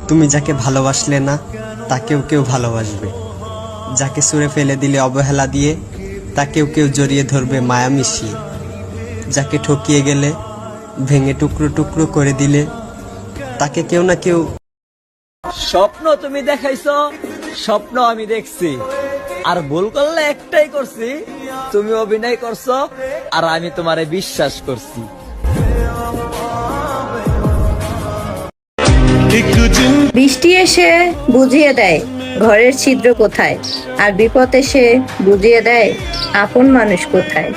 তুমি যাকে ভালোবাসলে না তাকেও কেউ ভালোবাসবে, যাকে ছুঁড়ে ফেলে দিলে অবহেলা দিয়ে তাকেও কেউ জড়িয়ে ধরবে মায়া মিশিয়ে, যাকে ঠকিয়ে গেলে ভেঙে টুকরো টুকরো করে দিলে তাকে কেউ না কেউ। স্বপ্ন তুমি দেখাইছো, স্বপ্ন আমি দেখছি, আর ভুল করলে একটাই করছি, তুমি অভিনয় করছো আর আমি তোমারে বিশ্বাস করছি। বৃষ্টি এসে বুঝিয়ে দেয় ঘরের ছিদ্র কোথায়, আর বিপদ এসে বুঝিয়ে দেয় আপন মানুষ কোথায়।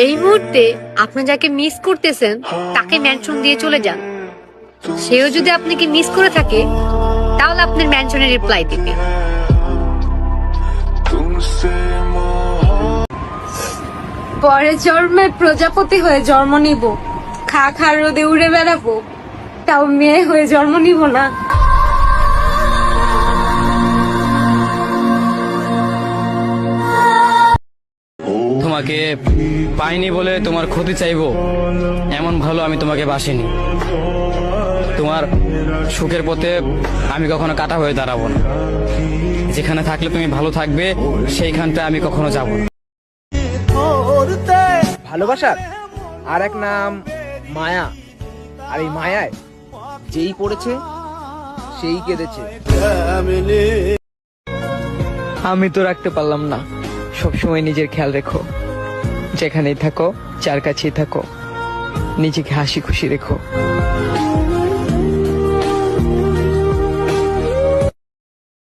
এই মুহূর্তে আপনি যাকে মিস করতেছেন তাকে মেনশন দিয়ে চলে যান। সেও যদি আপনাকে মিস করে থাকে তাহলে আপনার মেনশনে রিপ্লাই দিবে। পরে জন্মে প্রজাপতি হয়ে জন্ম নিব, খা খা রোদে উড়ে বেড়াবো, তাও মেয়ে হয়ে জন্ম নিব না। তোমাকে পাইনি বলে তোমার ক্ষতি চাইবো, এমন ভালো আমি তোমাকে বাসিনি। তোমার সুখের পথে আমি কখনো কাটা হয়ে দাঁড়াবো না। যেখানে থাকলে তুমি ভালো থাকবে সেইখানটা আমি কখনো যাব না। ভালোবাসার আর এক নাম মায়া, আর এই মায়ায় যেই পড়েছে সেই কেঁদেছে। আমি তো রাখতে পারলাম না। সবসময় নিজের খেয়াল রেখো, যেখানেই থাকো যার কাছেই থাকো নিজেকে হাসি খুশি রেখো।